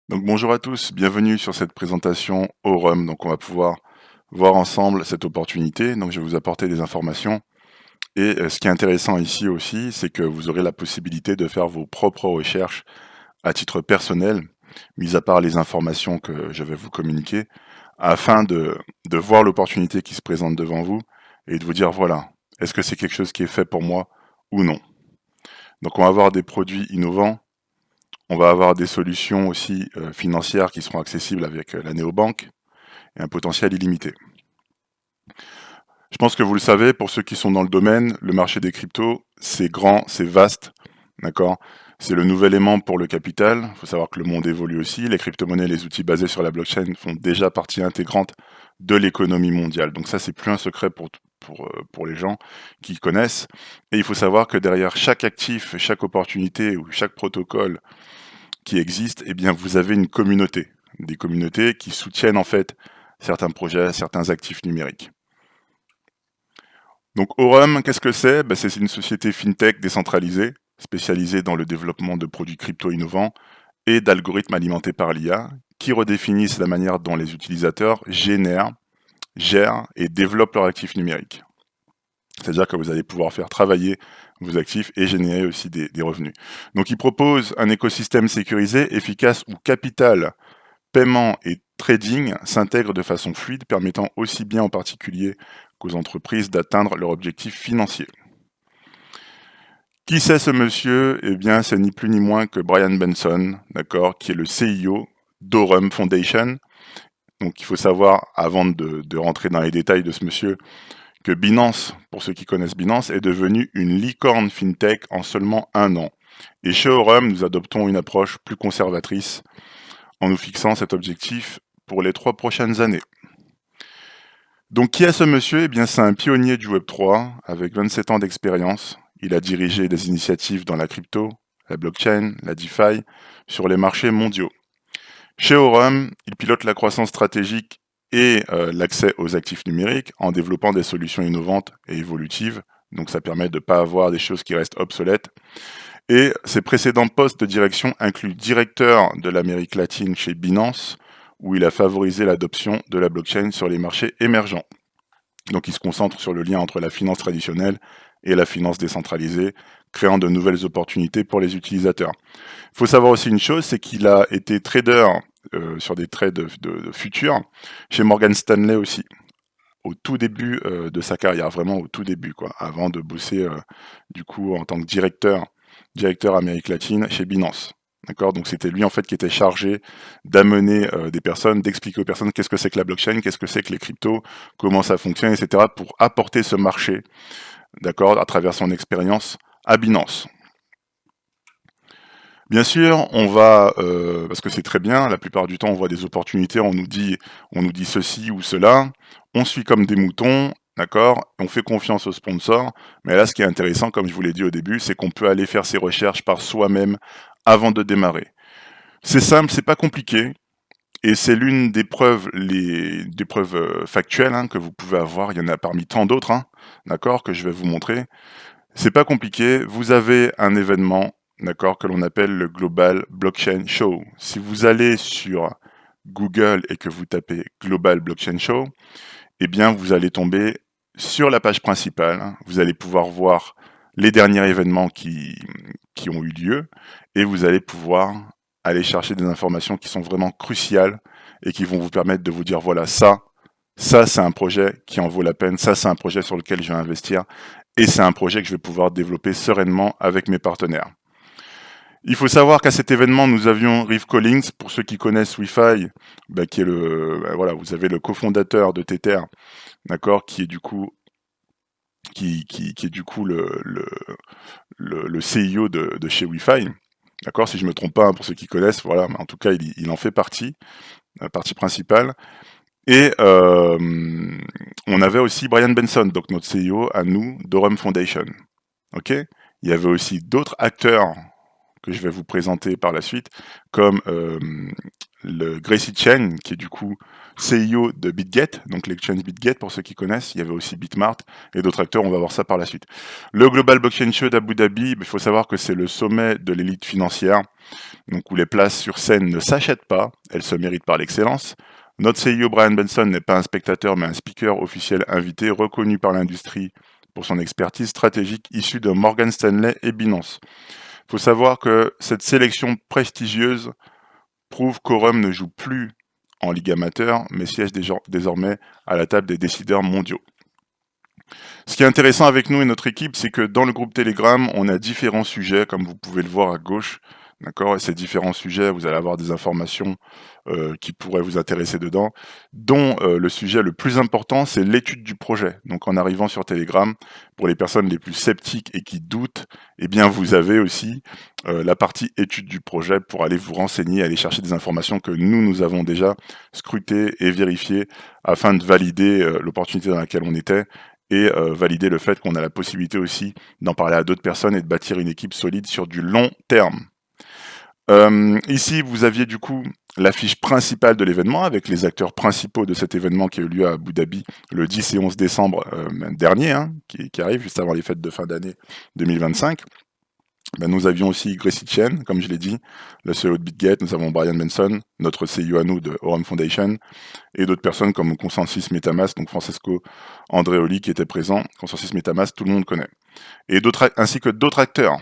Donc bonjour à tous, bienvenue sur cette présentation Aurum. Donc on va pouvoir voir ensemble cette opportunité. Donc je vais vous apporter des informations. Et ce qui est intéressant ici aussi, c'est que vous aurez la possibilité de faire vos propres recherches à titre personnel, mis à part les informations que je vais vous communiquer, afin de voir l'opportunité qui se présente devant vous et de vous dire voilà, est-ce que c'est quelque chose qui est fait pour moi ou non. Donc on va avoir des produits innovants. On va avoir des solutions aussi financières qui seront accessibles avec la néobanque et un potentiel illimité. Je pense que vous le savez, pour ceux qui sont dans le domaine, le marché des cryptos, c'est grand, c'est vaste, d'accord? C'est le nouvel aimant pour le capital. Il faut savoir que le monde évolue aussi. Les crypto-monnaies, les outils basés sur la blockchain font déjà partie intégrante de l'économie mondiale. Donc ça, c'est plus un secret pour les gens qui connaissent. Et il faut savoir que derrière chaque actif, chaque opportunité ou chaque protocole qui existe, eh bien, vous avez une communauté. Des communautés qui soutiennent en fait certains projets, certains actifs numériques. Donc Aurum, qu'est-ce que c'est? C'est une société fintech décentralisée, spécialisée dans le développement de produits crypto innovants et d'algorithmes alimentés par l'IA, qui redéfinissent la manière dont les utilisateurs génèrent, gèrent et développent leurs actifs numériques. C'est-à-dire que vous allez pouvoir faire travailler vos actifs et générer aussi des revenus. Donc ils proposent un écosystème sécurisé, efficace où capital, paiement et trading s'intègrent de façon fluide, permettant aussi bien aux particuliers qu'aux entreprises d'atteindre leurs objectifs financiers. Qui c'est ce monsieur? Eh bien, c'est ni plus ni moins que Brian Benson, d'accord, qui est le CIO d'Aurum Foundation. Donc, il faut savoir, avant de rentrer dans les détails de ce monsieur, que Binance, pour ceux qui connaissent Binance, est devenue une licorne fintech en seulement 1 an. Et chez Aurum, nous adoptons une approche plus conservatrice en nous fixant cet objectif pour les 3 prochaines années. Donc qui est ce monsieur? Eh bien c'est un pionnier du Web3 avec 27 ans d'expérience. Il a dirigé des initiatives dans la crypto, la blockchain, la DeFi, sur les marchés mondiaux. Chez Aurum, il pilote la croissance stratégique et l'accès aux actifs numériques en développant des solutions innovantes et évolutives. Donc ça permet de ne pas avoir des choses qui restent obsolètes. Et ses précédents postes de direction incluent directeur de l'Amérique latine chez Binance, où il a favorisé l'adoption de la blockchain sur les marchés émergents. Donc il se concentre sur le lien entre la finance traditionnelle et la finance décentralisée, créant de nouvelles opportunités pour les utilisateurs. Il faut savoir aussi une chose, c'est qu'il a été trader sur des trades de futurs chez Morgan Stanley aussi, au tout début de sa carrière, vraiment au tout début, quoi, avant de bosser du coup en tant que directeur Amérique latine chez Binance. D'accord. Donc c'était lui en fait qui était chargé d'amener des personnes, d'expliquer aux personnes qu'est-ce que c'est que la blockchain, qu'est-ce que c'est que les cryptos, comment ça fonctionne, etc. pour apporter ce marché, d'accord, à travers son expérience à Binance. Bien sûr, on va, parce que c'est très bien, la plupart du temps on voit des opportunités, on nous dit ceci ou cela, on suit comme des moutons, d'accord, on fait confiance aux sponsors, mais là ce qui est intéressant, comme je vous l'ai dit au début, c'est qu'on peut aller faire ses recherches par soi-même avant de démarrer. C'est simple, c'est pas compliqué, et c'est l'une des preuves, des preuves factuelles que vous pouvez avoir, il y en a parmi tant d'autres, d'accord, que je vais vous montrer. C'est pas compliqué, vous avez un événement, d'accord, que l'on appelle le Global Blockchain Show. Si vous allez sur Google et que vous tapez Global Blockchain Show, eh bien vous allez tomber sur la page principale, vous allez pouvoir voir les derniers événements qui ont eu lieu, et vous allez pouvoir aller chercher des informations qui sont vraiment cruciales et qui vont vous permettre de vous dire voilà, ça c'est un projet qui en vaut la peine, ça c'est un projet sur lequel je vais investir, et c'est un projet que je vais pouvoir développer sereinement avec mes partenaires. Il faut savoir qu'à cet événement, nous avions Riv Collins, pour ceux qui connaissent Wi-Fi, qui est voilà, vous avez le cofondateur de Tether, d'accord, qui est du coup le CIO de chez Wi-Fi, d'accord, si je me trompe pas, pour ceux qui connaissent, voilà, mais en tout cas, il en fait partie, la partie principale. Et on avait aussi Brian Benson, donc notre CIO à nous, d'Aurum Foundation. Ok. Il y avait aussi d'autres acteurs que je vais vous présenter par la suite, comme le Gracie Chen, qui est du coup CEO de BitGet, donc l'exchange BitGet pour ceux qui connaissent. Il y avait aussi Bitmart et d'autres acteurs, on va voir ça par la suite. Le Global Blockchain Show d'Abu Dhabi, il faut savoir que c'est le sommet de l'élite financière, donc où les places sur scène ne s'achètent pas, elles se méritent par l'excellence. Notre CEO Brian Benson n'est pas un spectateur mais un speaker officiel invité reconnu par l'industrie pour son expertise stratégique issue de Morgan Stanley et Binance. Il faut savoir que cette sélection prestigieuse prouve qu'Orum ne joue plus en Ligue amateur, mais siège désormais à la table des décideurs mondiaux. Ce qui est intéressant avec nous et notre équipe, c'est que dans le groupe Telegram, on a différents sujets, comme vous pouvez le voir à gauche, d'accord. Et ces différents sujets, vous allez avoir des informations qui pourraient vous intéresser dedans, dont le sujet le plus important, c'est l'étude du projet. Donc en arrivant sur Telegram, pour les personnes les plus sceptiques et qui doutent, eh bien vous avez aussi la partie étude du projet pour aller vous renseigner, aller chercher des informations que nous avons déjà scrutées et vérifiées afin de valider l'opportunité dans laquelle on était et valider le fait qu'on a la possibilité aussi d'en parler à d'autres personnes et de bâtir une équipe solide sur du long terme. Ici, vous aviez du coup l'affiche principale de l'événement avec les acteurs principaux de cet événement qui a eu lieu à Abu Dhabi le 10 et 11 décembre dernier, qui arrive juste avant les fêtes de fin d'année 2025. Ben, nous avions aussi Gracie Chen, comme je l'ai dit, le CEO de BitGet, nous avons Brian Benson, notre CEO à nous de Orum Foundation, et d'autres personnes comme Consensus Metamask, donc Francesco Andreoli qui était présent. Consensus Metamask, tout le monde connaît. Et ainsi que d'autres acteurs.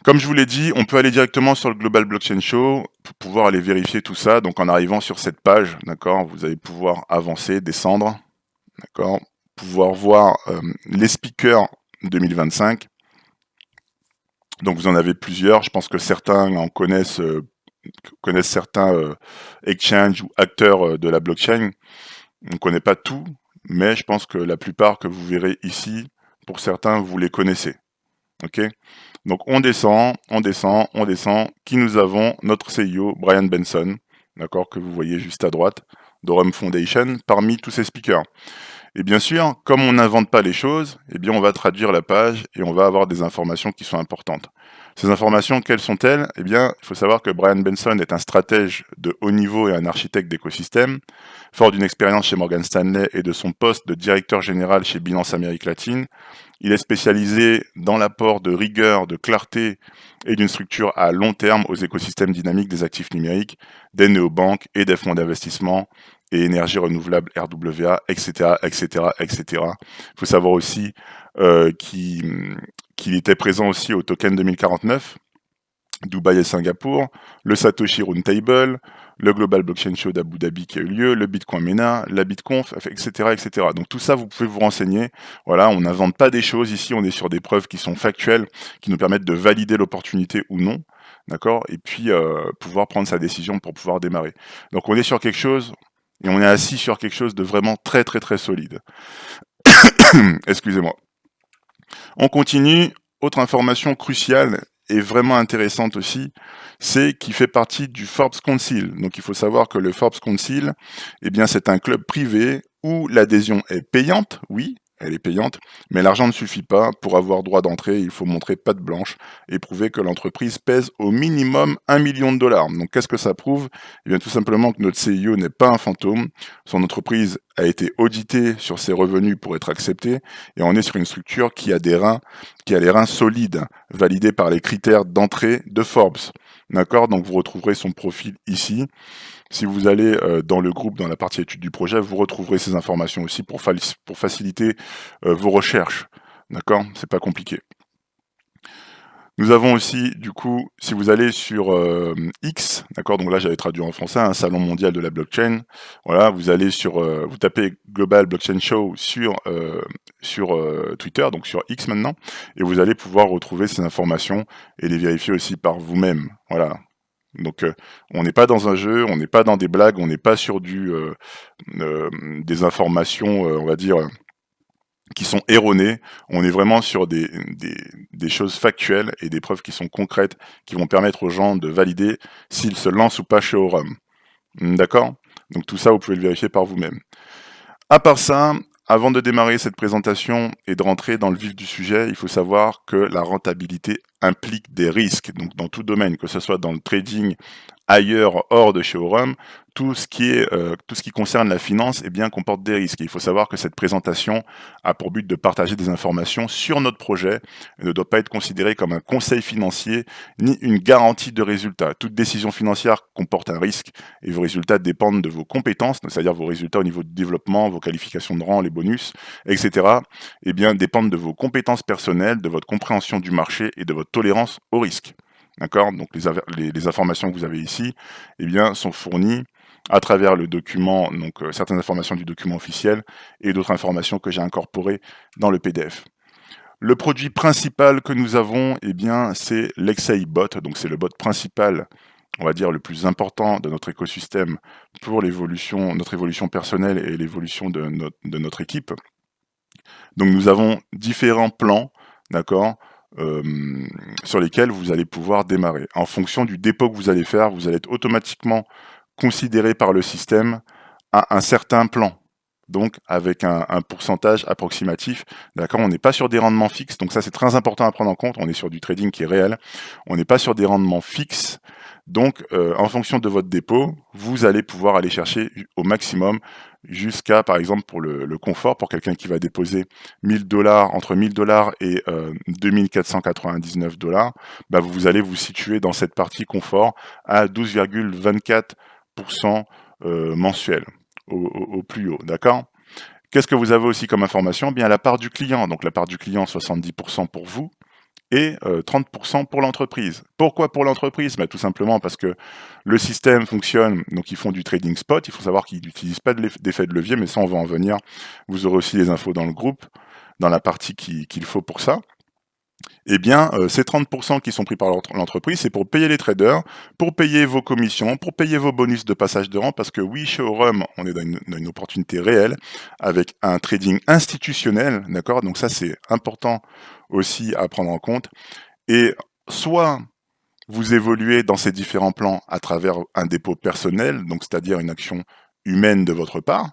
Comme je vous l'ai dit, on peut aller directement sur le Global Blockchain Show pour pouvoir aller vérifier tout ça. Donc en arrivant sur cette page, d'accord, vous allez pouvoir avancer, descendre, d'accord, pouvoir voir les speakers 2025. Donc vous en avez plusieurs. Je pense que certains en connaissent certains exchanges ou acteurs de la blockchain. On ne connaît pas tout, mais je pense que la plupart que vous verrez ici, pour certains, vous les connaissez. Ok. Donc on descend. Qui nous avons? Notre CEO, Brian Benson, d'accord, que vous voyez juste à droite, d'Orum Foundation, parmi tous ces speakers. Et bien sûr, comme on n'invente pas les choses, eh bien on va traduire la page et on va avoir des informations qui sont importantes. Ces informations, quelles sont-elles? Eh bien, il faut savoir que Brian Benson est un stratège de haut niveau et un architecte d'écosystème, fort d'une expérience chez Morgan Stanley et de son poste de directeur général chez Binance Amérique latine. Il est spécialisé dans l'apport de rigueur, de clarté et d'une structure à long terme aux écosystèmes dynamiques des actifs numériques, des néobanques et des fonds d'investissement et énergie renouvelable RWA, etc., etc., etc. Il faut savoir aussi qu'il était présent aussi au Token 2049, Dubaï et Singapour, le Satoshi Roundtable, le Global Blockchain Show d'Abu Dhabi qui a eu lieu, le Bitcoin MENA, la BitConf, etc., etc. Donc tout ça, vous pouvez vous renseigner. Voilà, on n'invente pas des choses ici, on est sur des preuves qui sont factuelles, qui nous permettent de valider l'opportunité ou non, d'accord, et puis pouvoir prendre sa décision pour pouvoir démarrer. Donc on est sur quelque chose, et on est assis sur quelque chose de vraiment très très très solide. Excusez-moi. On continue. Autre information cruciale et vraiment intéressante aussi, c'est qu'il fait partie du Forbes Council. Donc il faut savoir que le Forbes Council, eh bien c'est un club privé où l'adhésion est payante, oui, elle est payante, mais l'argent ne suffit pas. Pour avoir droit d'entrée, il faut montrer patte blanche et prouver que l'entreprise pèse au minimum 1 million de dollars. Donc qu'est-ce que ça prouve? Eh bien tout simplement que notre CEO n'est pas un fantôme. Son entreprise a été auditée sur ses revenus pour être acceptée et on est sur une structure qui a les reins solides, validés par les critères d'entrée de Forbes. D'accord? Donc vous retrouverez son profil ici. Si vous allez dans le groupe, dans la partie étude du projet, vous retrouverez ces informations aussi pour faciliter vos recherches. D'accord? C'est pas compliqué. Nous avons aussi, du coup, si vous allez sur X, d'accord, donc là j'avais traduit en français, un salon mondial de la blockchain, voilà, vous allez sur, vous tapez Global Blockchain Show sur Twitter, donc sur X maintenant, et vous allez pouvoir retrouver ces informations et les vérifier aussi par vous-même, voilà. Donc on n'est pas dans un jeu, on n'est pas dans des blagues, on n'est pas sur des informations, on va dire, qui sont erronées. On est vraiment sur des choses factuelles et des preuves qui sont concrètes, qui vont permettre aux gens de valider s'ils se lancent ou pas chez Orum. D'accord? Donc tout ça, vous pouvez le vérifier par vous-même. À part ça, avant de démarrer cette présentation et de rentrer dans le vif du sujet, il faut savoir que la rentabilité implique des risques. Donc dans tout domaine, que ce soit dans le trading ailleurs, hors de chez Aurum, tout ce qui concerne la finance, eh bien, comporte des risques. Et il faut savoir que cette présentation a pour but de partager des informations sur notre projet et ne doit pas être considérée comme un conseil financier ni une garantie de résultat. Toute décision financière comporte un risque et vos résultats dépendent de vos compétences, c'est-à-dire vos résultats au niveau du développement, vos qualifications de rang, les bonus, etc. Eh bien, dépendent de vos compétences personnelles, de votre compréhension du marché et de votre tolérance au risque. D'accord? Donc les informations que vous avez ici, eh bien, sont fournies à travers le document, donc certaines informations du document officiel et d'autres informations que j'ai incorporées dans le PDF. Le produit principal que nous avons, eh bien, c'est l'XAI Bot, donc c'est le bot principal, on va dire le plus important de notre écosystème pour notre évolution personnelle et l'évolution de notre équipe. Donc nous avons différents plans, d'accord, sur lesquels vous allez pouvoir démarrer. En fonction du dépôt que vous allez faire, vous allez être automatiquement considéré par le système à un certain plan. Donc avec un pourcentage approximatif, d'accord, on n'est pas sur des rendements fixes, donc ça c'est très important à prendre en compte, on est sur du trading qui est réel, on n'est pas sur des rendements fixes, donc en fonction de votre dépôt, vous allez pouvoir aller chercher au maximum jusqu'à, par exemple pour le confort, pour quelqu'un qui va déposer 1000 dollars, entre 1000 dollars et 2499 dollars, bah, vous allez vous situer dans cette partie confort à 12,24% mensuel au plus haut, d'accord? Qu'est-ce que vous avez aussi comme information? Bien la part du client, donc la part du client 70% pour vous et 30% pour l'entreprise. Pourquoi pour l'entreprise? Bah, tout simplement parce que le système fonctionne, donc ils font du trading spot, il faut savoir qu'ils n'utilisent pas d'effet de levier, mais ça on va en venir, vous aurez aussi les infos dans le groupe, dans la partie qu'il faut pour ça. Eh bien, ces 30% qui sont pris par l'entreprise, c'est pour payer les traders, pour payer vos commissions, pour payer vos bonus de passage de rang, parce que oui, chez Aurum, on est dans une opportunité réelle, avec un trading institutionnel, d'accord? Donc ça, c'est important aussi à prendre en compte. Et soit vous évoluez dans ces différents plans à travers un dépôt personnel, donc c'est-à-dire une action humaine de votre part,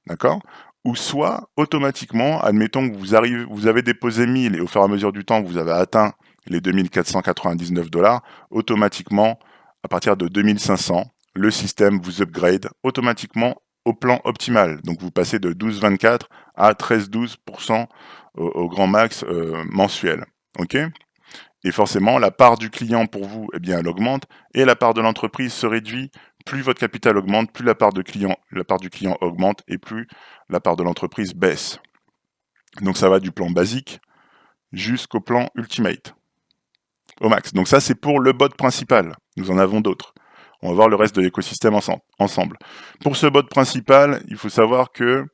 d'accord? Ou soit, automatiquement, admettons que vous avez déposé 1000 et au fur et à mesure du temps, vous avez atteint les 2499 dollars, automatiquement, à partir de 2500, le système vous upgrade automatiquement au plan optimal. Donc vous passez de 12,24 à 13,12% au grand max mensuel. Ok? Et forcément, la part du client pour vous, eh bien, elle augmente, et la part de l'entreprise se réduit. Plus votre capital augmente, plus la part du client augmente, et plus la part de l'entreprise baisse. Donc ça va du plan basique jusqu'au plan ultimate, au max. Donc ça, c'est pour le bot principal. Nous en avons d'autres. On va voir le reste de l'écosystème ensemble. Pour ce bot principal, il faut savoir que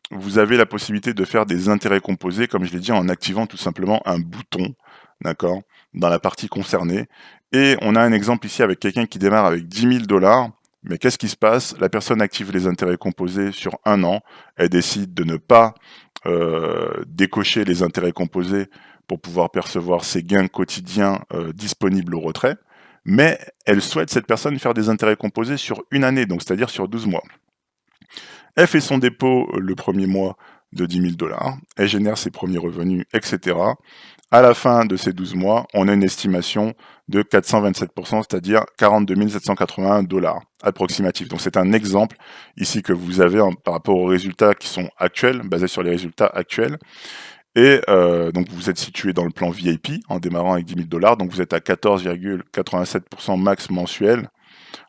vous avez la possibilité de faire des intérêts composés, comme je l'ai dit, en activant tout simplement un bouton, d'accord, dans la partie concernée. Et on a un exemple ici avec quelqu'un qui démarre avec 10 000 dollars. Mais qu'est-ce qui se passe? La personne active les intérêts composés sur un an. Elle décide de ne pas décocher les intérêts composés pour pouvoir percevoir ses gains quotidiens disponibles au retrait. Mais elle souhaite, cette personne, faire des intérêts composés sur une année, donc c'est-à-dire sur 12 mois. Elle fait son dépôt le premier mois de 10 000 dollars, elle génère ses premiers revenus, etc. À la fin de ces 12 mois, on a une estimation de 427%, c'est-à-dire 42 781 dollars approximatifs. Donc c'est un exemple ici que vous avez par rapport aux résultats qui sont actuels, basés sur les résultats actuels. Et donc vous êtes situé dans le plan VIP en démarrant avec 10 000 dollars, donc vous êtes à 14,87% max mensuel.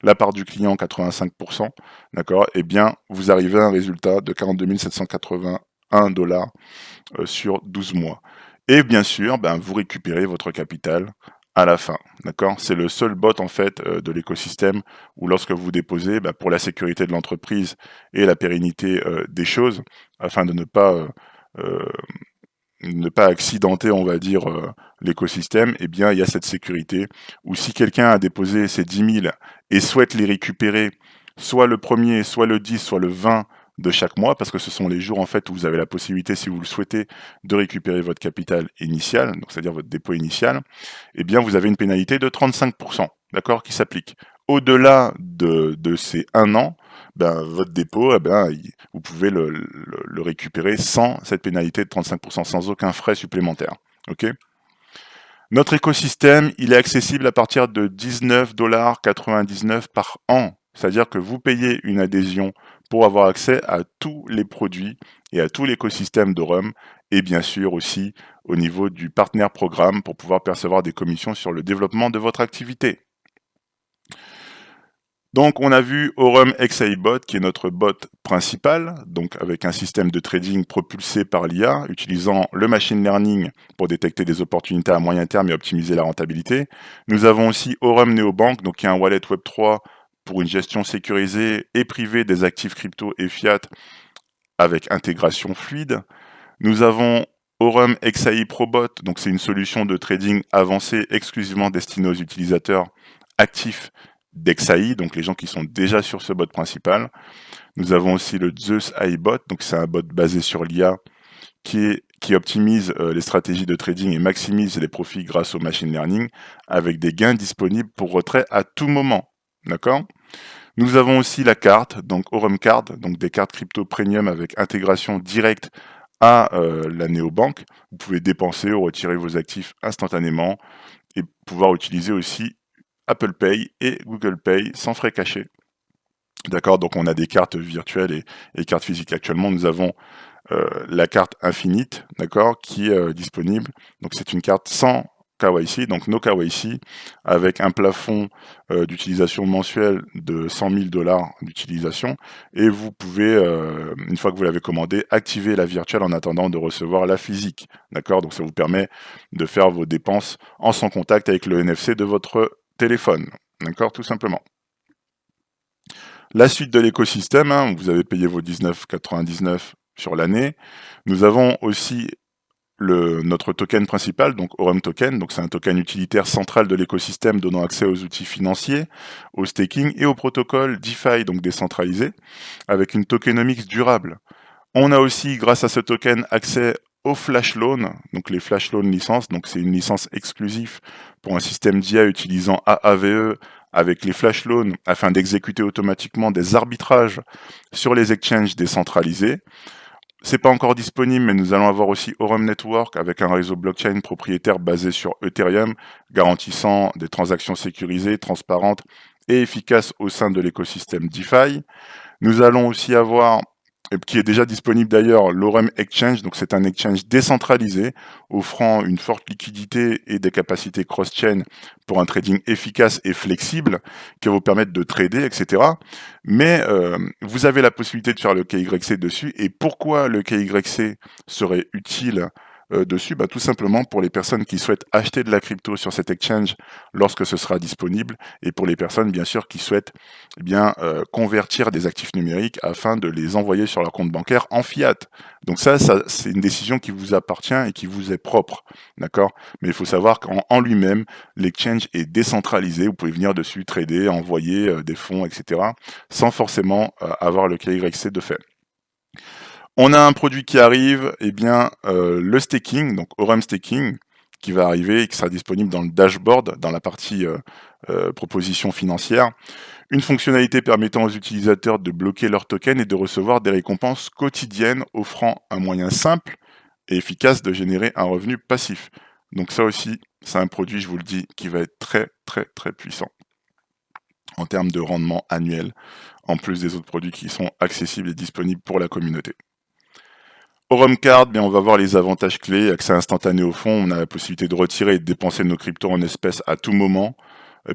La part du client 85%, d'accord, eh bien vous arrivez à un résultat de 42 781 dollars sur 12 mois. Et bien sûr, ben, vous récupérez votre capital à la fin, d'accord? C'est le seul bot en fait de l'écosystème où lorsque vous déposez, ben, pour la sécurité de l'entreprise et la pérennité des choses, afin de ne pas accidenter, on va dire, l'écosystème, eh bien, il y a cette sécurité où si quelqu'un a déposé ses 10 000 et souhaite les récupérer, soit le premier, soit le 10, soit le 20 de chaque mois, parce que ce sont les jours en fait où vous avez la possibilité, si vous le souhaitez, de récupérer votre capital initial, donc c'est-à-dire votre dépôt initial, eh bien, vous avez une pénalité de 35%, d'accord, qui s'applique. Au-delà de ces 1 an, ben, votre dépôt, eh ben, vous pouvez le récupérer sans cette pénalité de 35%, sans aucun frais supplémentaire. Ok? Notre écosystème, il est accessible à partir de 19,99 $ par an. C'est-à-dire que vous payez une adhésion pour avoir accès à tous les produits et à tout l'écosystème d'Aurum, et bien sûr aussi au niveau du partenaire programme pour pouvoir percevoir des commissions sur le développement de votre activité. Donc on a vu Aurum XAI-Bot qui est notre bot principal, donc avec un système de trading propulsé par l'IA, utilisant le machine learning pour détecter des opportunités à moyen terme et optimiser la rentabilité. Nous avons aussi Aurum Neobank, donc qui est un wallet Web3 pour une gestion sécurisée et privée des actifs crypto et fiat avec intégration fluide. Nous avons Aurum XAI Probot, donc c'est une solution de trading avancée exclusivement destinée aux utilisateurs actifs d'XAI, donc les gens qui sont déjà sur ce bot principal. Nous avons aussi le Zeus AI Bot, donc c'est un bot basé sur l'IA qui optimise les stratégies de trading et maximise les profits grâce au machine learning, avec des gains disponibles pour retrait à tout moment. D'accord ? Nous avons aussi la carte, donc Aurum Card, donc des cartes crypto premium avec intégration directe à la néobanque. Vous pouvez dépenser ou retirer vos actifs instantanément et pouvoir utiliser aussi Apple Pay et Google Pay sans frais cachés. D'accord, donc on a des cartes virtuelles et cartes physiques. Actuellement, nous avons la carte infinite, d'accord, qui est disponible. Donc c'est une carte sans KYC, donc no KYC, avec un plafond d'utilisation mensuelle de 100 000 $ d'utilisation. Et vous pouvez, une fois que vous l'avez commandé, activer la virtuelle en attendant de recevoir la physique. D'accord, donc ça vous permet de faire vos dépenses en sans contact avec le NFC de votre téléphone. D'accord, tout simplement. La suite de l'écosystème, hein, vous avez payé vos 19,99 € sur l'année. Nous avons aussi notre token principal, donc Aurum Token, donc c'est un token utilitaire central de l'écosystème donnant accès aux outils financiers, au staking et au protocole DeFi, donc décentralisé, avec une tokenomics durable. On a aussi, grâce à ce token, accès au Flash Loan, donc les Flash Loan licences, donc c'est une licence exclusive pour un système d'IA utilisant AAVE avec les Flash Loans afin d'exécuter automatiquement des arbitrages sur les exchanges décentralisés. C'est pas encore disponible, mais nous allons avoir aussi Aurum Network avec un réseau blockchain propriétaire basé sur Ethereum, garantissant des transactions sécurisées, transparentes et efficaces au sein de l'écosystème DeFi. Nous allons aussi avoir, qui est déjà disponible d'ailleurs, l'Aurum Exchange, donc c'est un exchange décentralisé, offrant une forte liquidité et des capacités cross-chain pour un trading efficace et flexible, qui va vous permettre de trader, etc. Mais vous avez la possibilité de faire le KYC dessus, et pourquoi le KYC serait utile dessus, tout simplement pour les personnes qui souhaitent acheter de la crypto sur cet exchange lorsque ce sera disponible, et pour les personnes bien sûr qui souhaitent convertir des actifs numériques afin de les envoyer sur leur compte bancaire en fiat. Donc ça c'est une décision qui vous appartient et qui vous est propre, d'accord ? Mais il faut savoir qu'en lui-même, l'exchange est décentralisé, vous pouvez venir dessus trader, envoyer des fonds, etc., sans forcément avoir le KYC de fait. On a un produit qui arrive, le staking, donc Aurum Staking, qui va arriver et qui sera disponible dans le dashboard, dans la partie proposition financière. Une fonctionnalité permettant aux utilisateurs de bloquer leurs tokens et de recevoir des récompenses quotidiennes, offrant un moyen simple et efficace de générer un revenu passif. Donc ça aussi, c'est un produit, je vous le dis, qui va être très très très puissant en termes de rendement annuel, en plus des autres produits qui sont accessibles et disponibles pour la communauté. Aurum Card, on va voir les avantages clés, accès instantané au fonds, on a la possibilité de retirer et de dépenser nos cryptos en espèces à tout moment,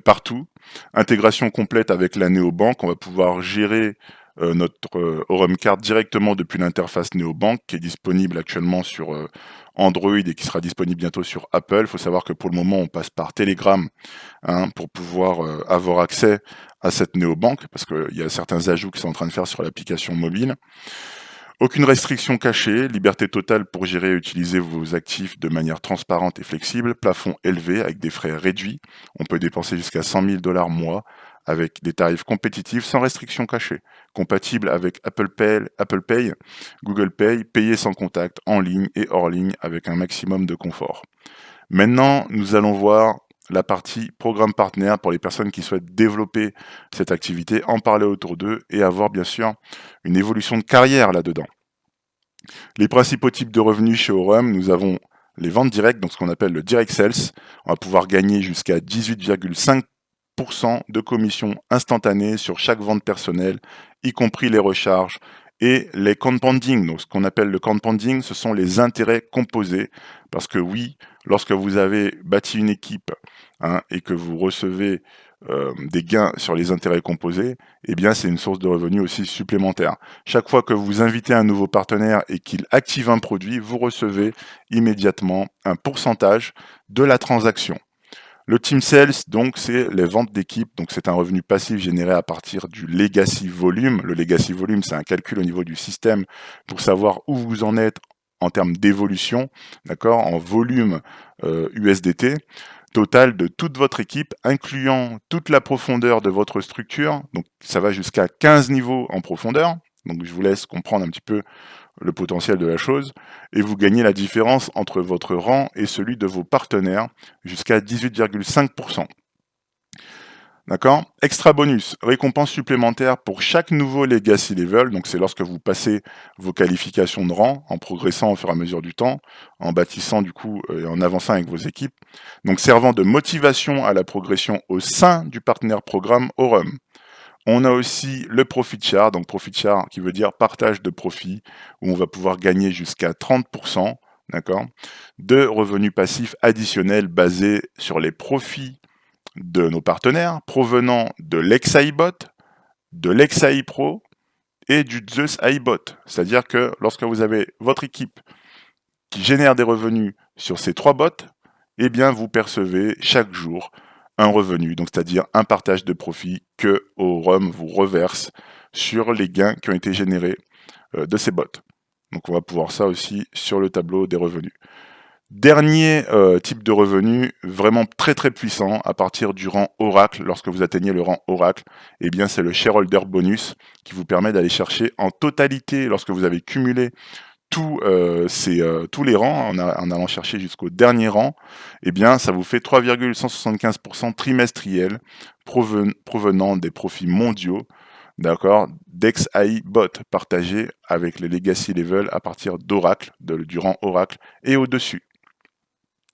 partout. Intégration complète avec la néobanque, on va pouvoir gérer notre Aurum Card directement depuis l'interface néobanque qui est disponible actuellement sur Android et qui sera disponible bientôt sur Apple. Il faut savoir que pour le moment on passe par Telegram pour pouvoir avoir accès à cette néobanque parce qu'il y a certains ajouts qui sont en train de faire sur l'application mobile. Aucune restriction cachée, liberté totale pour gérer et utiliser vos actifs de manière transparente et flexible, plafond élevé avec des frais réduits. On peut dépenser jusqu'à 100 000 $ mois avec des tarifs compétitifs sans restriction cachée. Compatible avec Apple Pay, Google Pay, payé sans contact, en ligne et hors ligne avec un maximum de confort. Maintenant, nous allons voir la partie programme partenaire pour les personnes qui souhaitent développer cette activité, en parler autour d'eux et avoir bien sûr une évolution de carrière là-dedans. Les principaux types de revenus chez Aurum, nous avons les ventes directes, donc ce qu'on appelle le direct sales, on va pouvoir gagner jusqu'à 18,5% de commission instantanée sur chaque vente personnelle, y compris les recharges et les compounding. Donc ce qu'on appelle le compounding, ce sont les intérêts composés, parce que oui, lorsque vous avez bâti une équipe et que vous recevez des gains sur les intérêts composés, eh bien c'est une source de revenus aussi supplémentaire. Chaque fois que vous invitez un nouveau partenaire et qu'il active un produit, vous recevez immédiatement un pourcentage de la transaction. Le team sales, donc, c'est les ventes d'équipe. Donc, c'est un revenu passif généré à partir du legacy volume. Le legacy volume, c'est un calcul au niveau du système pour savoir où vous en êtes en termes d'évolution, d'accord, en volume USDT total de toute votre équipe, incluant toute la profondeur de votre structure. Donc, ça va jusqu'à 15 niveaux en profondeur. Donc, je vous laisse comprendre un petit peu le potentiel de la chose, et vous gagnez la différence entre votre rang et celui de vos partenaires jusqu'à 18,5%. D'accord? Extra bonus, récompense supplémentaire pour chaque nouveau legacy level, donc c'est lorsque vous passez vos qualifications de rang en progressant au fur et à mesure du temps, en bâtissant du coup et en avançant avec vos équipes, donc servant de motivation à la progression au sein du partenaire programme Aurum. On a aussi le profit share, donc profit share qui veut dire partage de profit, où on va pouvoir gagner jusqu'à 30%, d'accord, de revenus passifs additionnels basés sur les profits de nos partenaires provenant de l'XAI-Bot, de l'XAI Pro et du Zeus AI-Bot. C'est-à-dire que lorsque vous avez votre équipe qui génère des revenus sur ces 3 bots, eh bien vous percevez chaque jour un revenu, donc c'est-à-dire un partage de profit que Aurum vous reverse sur les gains qui ont été générés de ces bots. Donc on va pouvoir ça aussi sur le tableau des revenus. Dernier type de revenu vraiment très très puissant à partir du rang Oracle. Lorsque vous atteignez le rang Oracle, eh bien c'est le shareholder bonus qui vous permet d'aller chercher en totalité, lorsque vous avez cumulé tous les rangs, en allant chercher jusqu'au dernier rang, eh bien, ça vous fait 3,175% trimestriel provenant des profits mondiaux, d'accord, d'XAI Bot partagés avec les legacy level à partir d'Oracle, du rang Oracle et au-dessus.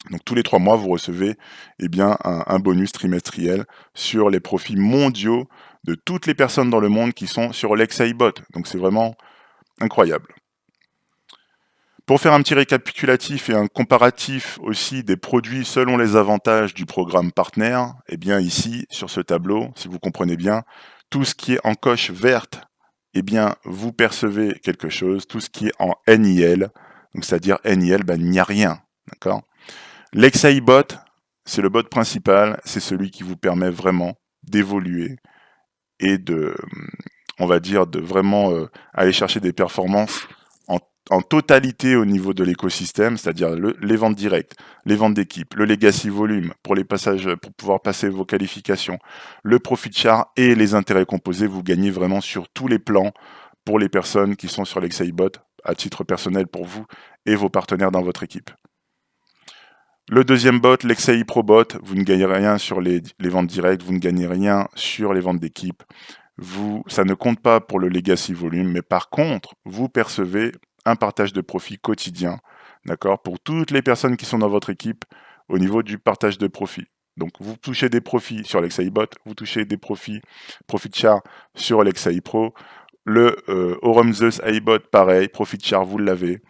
Donc tous les 3 mois, vous recevez un bonus trimestriel sur les profits mondiaux de toutes les personnes dans le monde qui sont sur l'XAI Bot. Donc c'est vraiment incroyable. Pour faire un petit récapitulatif et un comparatif aussi des produits selon les avantages du programme partenaire, eh bien ici, sur ce tableau, si vous comprenez bien, tout ce qui est en coche verte, eh bien vous percevez quelque chose. Tout ce qui est en NIL, donc c'est-à-dire NIL, il n'y a rien, d'accord. L'XAI Bot, c'est le bot principal, c'est celui qui vous permet vraiment d'évoluer et on va dire, de vraiment aller chercher des performances en totalité au niveau de l'écosystème, c'est-à-dire les ventes directes, les ventes d'équipe, le legacy volume pour les passages, pour pouvoir passer vos qualifications, le profit share et les intérêts composés. Vous gagnez vraiment sur tous les plans pour les personnes qui sont sur l'XAI-Bot, à titre personnel pour vous et vos partenaires dans votre équipe. Le deuxième bot, l'XAI Pro Bot, vous ne gagnez rien sur les ventes directes, vous ne gagnez rien sur les ventes d'équipe. Ça ne compte pas pour le legacy volume, mais par contre, vous percevez un partage de profit quotidien, d'accord, pour toutes les personnes qui sont dans votre équipe au niveau du partage de profit. Donc vous touchez des profits sur l'XAI Bot, vous touchez des profit share sur l'XAI Pro, le Aurum Zeus AI Bot, pareil, profit share, vous l'avez.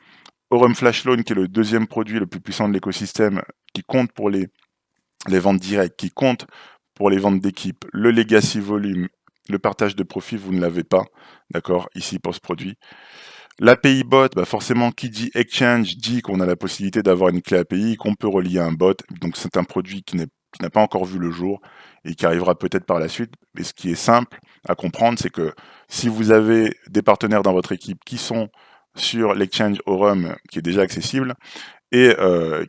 Aurum Flash Loan, qui est le deuxième produit le plus puissant de l'écosystème, qui compte pour les ventes directes, qui compte pour les ventes d'équipe, le legacy volume, le partage de profit, vous ne l'avez pas, d'accord, ici pour ce produit. L'API bot, forcément, qui dit exchange dit qu'on a la possibilité d'avoir une clé API qu'on peut relier à un bot. Donc c'est un produit qui n'a pas encore vu le jour et qui arrivera peut-être par la suite. Mais ce qui est simple à comprendre, c'est que si vous avez des partenaires dans votre équipe qui sont sur l'exchange Aurum, qui est déjà accessible, et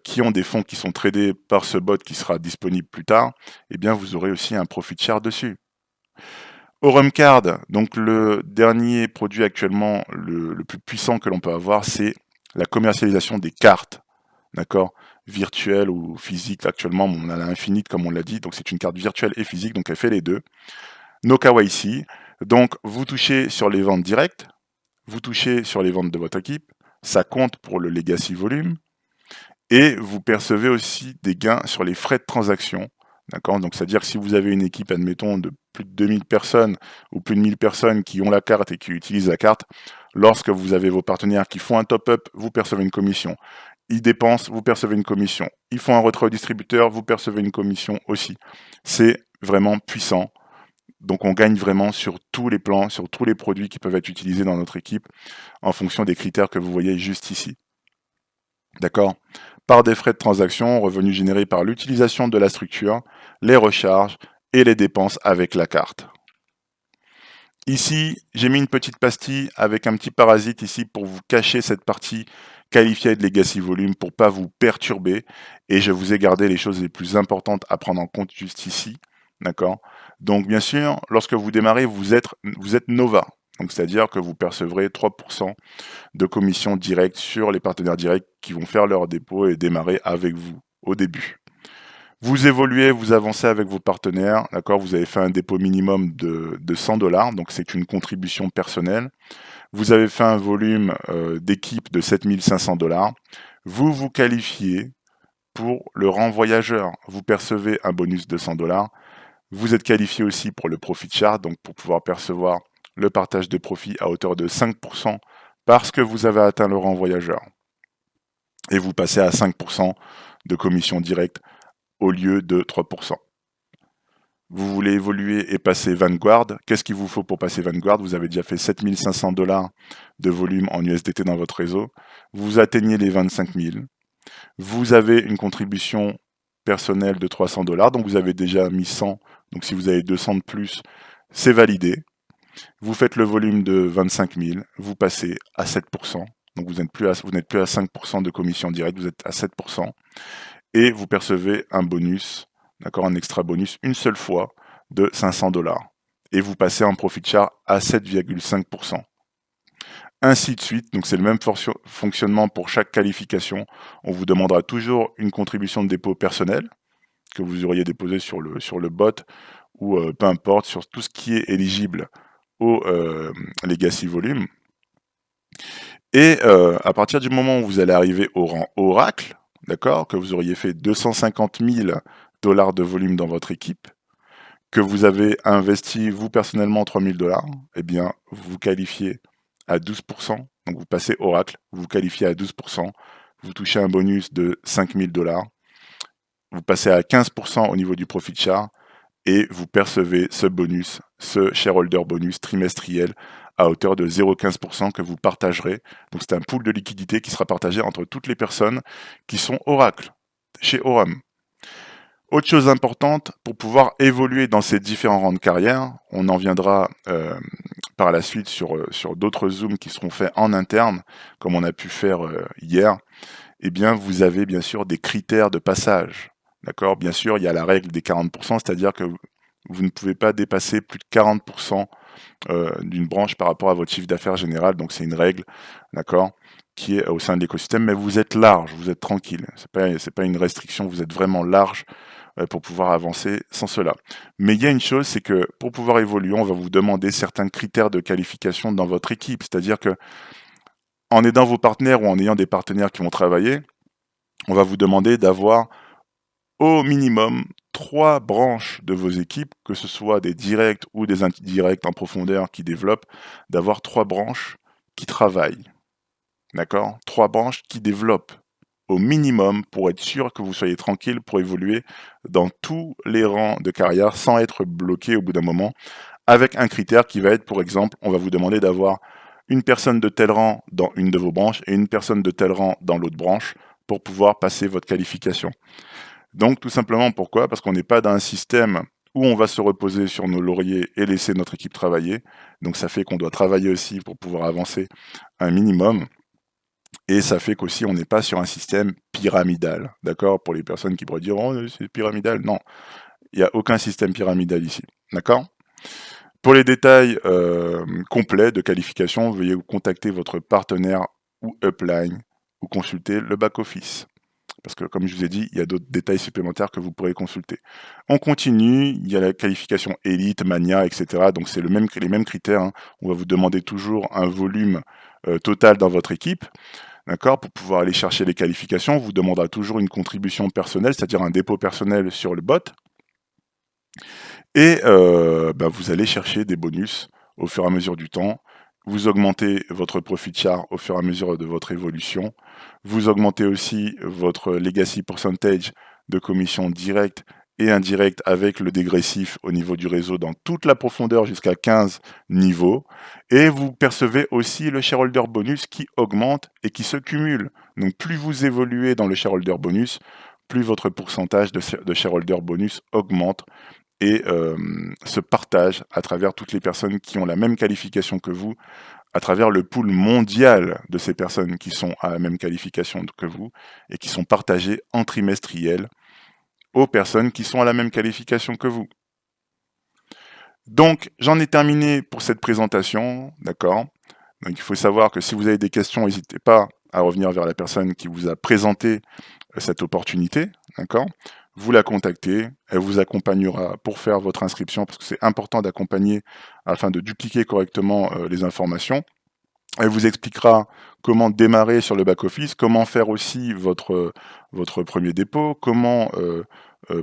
qui ont des fonds qui sont tradés par ce bot qui sera disponible plus tard, eh bien vous aurez aussi un profit share dessus. Aurum Card, donc le dernier produit actuellement le plus puissant que l'on peut avoir, c'est la commercialisation des cartes, d'accord, virtuelles ou physiques. Actuellement, on a la Infinite comme on l'a dit, donc c'est une carte virtuelle et physique, donc elle fait les deux. No KYC, donc vous touchez sur les ventes directes, vous touchez sur les ventes de votre équipe, ça compte pour le legacy volume, Et vous percevez aussi des gains sur les frais de transaction. D'accord? Donc, c'est-à-dire que si vous avez une équipe, admettons, de plus de 2000 personnes ou plus de 1000 personnes qui ont la carte et qui utilisent la carte, lorsque vous avez vos partenaires qui font un top-up, vous percevez une commission. Ils dépensent, vous percevez une commission. Ils font un retrait au distributeur, vous percevez une commission aussi. C'est vraiment puissant. Donc on gagne vraiment sur tous les plans, sur tous les produits qui peuvent être utilisés dans notre équipe en fonction des critères que vous voyez juste ici. D'accord? Par des frais de transaction, revenus générés par l'utilisation de la structure, les recharges et les dépenses avec la carte. Ici, j'ai mis une petite pastille avec un petit parasite ici pour vous cacher cette partie Qualified Legacy Volume pour pas vous perturber. Et je vous ai gardé les choses les plus importantes à prendre en compte juste ici. D'accord? Donc, bien sûr, lorsque vous démarrez, vous êtes Nova. Donc, c'est-à-dire que vous percevrez 3% de commission directe sur les partenaires directs qui vont faire leur dépôt et démarrer avec vous au début. Vous évoluez, vous avancez avec vos partenaires, d'accord? Vous avez fait un dépôt minimum de 100 $, donc c'est une contribution personnelle. Vous avez fait un volume d'équipe de 7500 $. Vous vous qualifiez pour le rang voyageur. Vous percevez un bonus de 100 $. Vous êtes qualifié aussi pour le profit share, donc pour pouvoir percevoir le partage de profit à hauteur de 5% parce que vous avez atteint le rang voyageur. Et vous passez à 5% de commission directe au lieu de 3%. Vous voulez évoluer et passer Vanguard. Qu'est-ce qu'il vous faut pour passer Vanguard? Vous avez déjà fait 7500 $ de volume en USDT dans votre réseau. Vous atteignez les 25 000. Vous avez une contribution personnelle de 300 $, donc vous avez déjà mis 100. Donc si vous avez 200 de plus, c'est validé. Vous faites le volume de 25 000, vous passez à 7%. Donc vous n'êtes plus à 5% de commission directe, vous êtes à 7%. Et vous percevez un bonus, d'accord, un extra bonus, une seule fois de 500 $. Et vous passez en profit share à 7,5%. Ainsi de suite, donc c'est le même fonctionnement pour chaque qualification. On vous demandera toujours une contribution de dépôt personnel que vous auriez déposé sur le bot ou peu importe, sur tout ce qui est éligible au Legacy Volume. Et à partir du moment où vous allez arriver au rang Oracle, d'accord, que vous auriez fait 250 000 $ de volume dans votre équipe, que vous avez investi vous personnellement 3 000 $, eh bien vous vous qualifiez à 12%, donc vous passez Oracle, vous vous qualifiez à 12%, vous touchez un bonus de 5 000 $, vous passez à 15% au niveau du profit share, et vous percevez ce bonus, ce shareholder bonus trimestriel à hauteur de 0,15% que vous partagerez. Donc c'est un pool de liquidité qui sera partagé entre toutes les personnes qui sont Oracle chez Aurum. Autre chose importante, pour pouvoir évoluer dans ces différents rangs de carrière, on en viendra par la suite sur d'autres zooms qui seront faits en interne, comme on a pu faire hier, eh bien vous avez bien sûr des critères de passage. D'accord? Bien sûr, il y a la règle des 40%, c'est-à-dire que vous ne pouvez pas dépasser plus de 40% d'une branche par rapport à votre chiffre d'affaires général. Donc c'est une règle, d'accord, qui est au sein de l'écosystème, mais vous êtes large, vous êtes tranquille. C'est pas une restriction, vous êtes vraiment large pour pouvoir avancer sans cela. Mais il y a une chose, c'est que pour pouvoir évoluer, on va vous demander certains critères de qualification dans votre équipe. C'est-à-dire que en aidant vos partenaires ou en ayant des partenaires qui vont travailler, on va vous demander d'avoir au minimum 3 branches de vos équipes, que ce soit des directs ou des indirects en profondeur qui développent, d'avoir 3 branches qui travaillent. D'accord? 3 branches qui développent au minimum pour être sûr que vous soyez tranquille pour évoluer dans tous les rangs de carrière sans être bloqué au bout d'un moment, avec un critère qui va être, pour exemple, on va vous demander d'avoir une personne de tel rang dans une de vos branches et une personne de tel rang dans l'autre branche pour pouvoir passer votre qualification. Donc tout simplement pourquoi? Parce qu'on n'est pas dans un système où on va se reposer sur nos lauriers et laisser notre équipe travailler. Donc ça fait qu'on doit travailler aussi pour pouvoir avancer un minimum. Et ça fait qu'aussi on n'est pas sur un système pyramidal. D'accord? Pour les personnes qui pourraient dire oh c'est pyramidal. Non, il n'y a aucun système pyramidal ici. D'accord? Pour les détails complets de qualification, veuillez contacter votre partenaire ou upline ou consulter le back-office. Parce que comme je vous ai dit, il y a d'autres détails supplémentaires que vous pourrez consulter. On continue, il y a la qualification élite, mania, etc. Donc c'est les mêmes critères. Hein. On va vous demander toujours un volume total dans votre équipe. d'accord, pour pouvoir aller chercher les qualifications, on vous demandera toujours une contribution personnelle, c'est-à-dire un dépôt personnel sur le bot. Et vous allez chercher des bonus au fur et à mesure du temps. Vous augmentez votre profit share au fur et à mesure de votre évolution. Vous augmentez aussi votre legacy percentage de commission directe et indirecte avec le dégressif au niveau du réseau dans toute la profondeur jusqu'à 15 niveaux. Et vous percevez aussi le shareholder bonus qui augmente et qui se cumule. Donc plus vous évoluez dans le shareholder bonus, plus votre pourcentage de shareholder bonus augmente et se partage à travers toutes les personnes qui ont la même qualification que vous, à travers le pool mondial de ces personnes qui sont à la même qualification que vous et qui sont partagées en trimestriel aux personnes qui sont à la même qualification que vous. Donc, j'en ai terminé pour cette présentation, d'accord? Donc, il faut savoir que si vous avez des questions, n'hésitez pas à revenir vers la personne qui vous a présenté cette opportunité, d'accord? Vous la contactez, elle vous accompagnera pour faire votre inscription, parce que c'est important d'accompagner afin de dupliquer correctement les informations. Elle vous expliquera comment démarrer sur le back-office, comment faire aussi votre premier dépôt, comment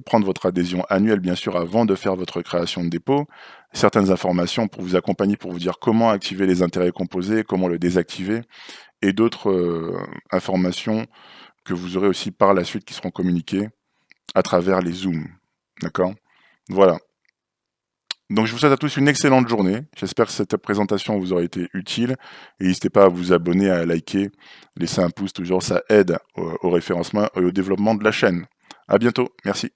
prendre votre adhésion annuelle, bien sûr, avant de faire votre création de dépôt, certaines informations pour vous accompagner, pour vous dire comment activer les intérêts composés, comment le désactiver, et d'autres informations que vous aurez aussi par la suite qui seront communiquées à travers les Zooms. D'accord? Voilà. Donc je vous souhaite à tous une excellente journée. J'espère que cette présentation vous aura été utile. Et n'hésitez pas à vous abonner, à liker, laisser un pouce toujours, ça aide au référencement et au développement de la chaîne. À bientôt. Merci.